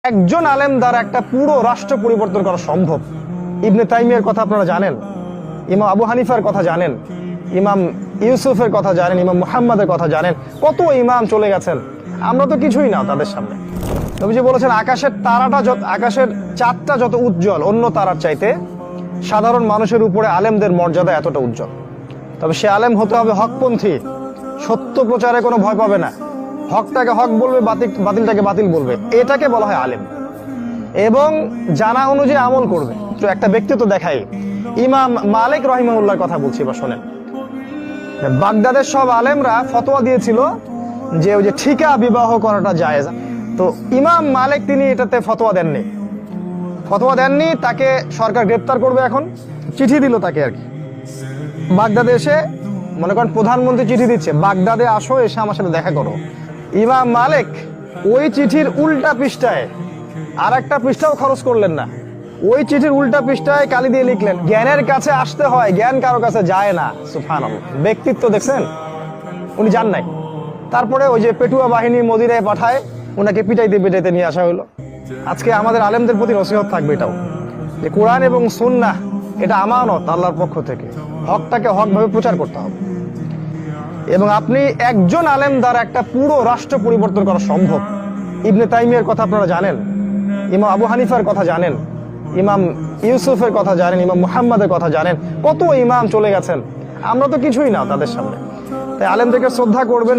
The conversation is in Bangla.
একজন আলেম দ্বারা একটা পুরো রাষ্ট্র পরিবর্তন করা সম্ভব। ইবনে তাইমিয়ার কথা আপনারা জানেন, ইমাম আবু হানিফার কথা জানেন, ইমাম ইউসুফের কথা জানেন, ইমাম মুহাম্মাদের কথা জানেন। কত ইমাম চলে গেছেন, আমরা তো কিছুই না তাদের সামনে। নবীজি বলেছেন আকাশের চাঁদটা যত উজ্জ্বল অন্য তারার চাইতে, সাধারণ মানুষের উপরে আলেমদের মর্যাদা এতটা উজ্জ্বল। তবে সে আলেম হতে হবে হকপন্থী, সত্য প্রচারে কোনো ভয় পাবে না, হকটাকে হক বলবে, বাতিলটাকে বাতিল বলবে, এটাকে বলা হয় আলেম। এবং জানা অনুযায়ী আমল করবে। তো একটা ব্যক্তিত্ব দেখাই, ইমাম মালিক রাহিমাহুল্লাহর কথা বলছি বা শোনেন। বাগদাদের সব আলেমরা ফতোয়া দিয়েছিল যে ওই যে ঠিকা বিবাহ করাটা জায়েজ। তো ইমাম মালিক তিনি এটাতে ফতোয়া দেননি। তাকে সরকার গ্রেপ্তার করবে, এখন চিঠি দিল তাকে আর কি। বাগদাদে এসে, মনে করেন প্রধানমন্ত্রী চিঠি দিচ্ছে, বাগদাদে আসো, এসে আমার সাথে দেখা করো। ইমাম মালিক ওই চিঠির উল্টা পৃষ্ঠায় আর একটা পৃষ্ঠাও খরচ করলেন না, ওই চিঠির উল্টা পৃষ্ঠায় কালি দিয়ে লিখলেন, জ্ঞানের কাছে আসতে হয়, জ্ঞান কারো কাছে যায় না। সুবহানাল্লাহ, ব্যক্তিত্ব দেখছেন, উনি যান নাই। তারপরে ওই যে পেটুয়া বাহিনী মদিনায় পাঠায়, ওনাকে পিটাইতে নিয়ে আসা হলো। আজকে আমাদের আলেমদের প্রতি নসিহত থাকবে এটাও, যে কোরআন এবং সুন্নাহ এটা আমানত আল্লাহর পক্ষ থেকে, হকটাকে হকভাবে প্রচার করতে হবে। এবং আপনি একজন আলেম দ্বারা একটা পুরো রাষ্ট্র পরিবর্তন করা সম্ভব। ইবনে তাইমিয়ার কথা আপনারা জানেন, ইমাম আবু হানিফার কথা জানেন, ইমাম ইউসুফের কথা জানেন, ইমাম মুহাম্মাদের কথা জানেন। কত ইমাম চলে গেছেন, আমরা তো কিছুই না তাদের সামনে। তাই আলেমদেরকে শ্রদ্ধা করবেন।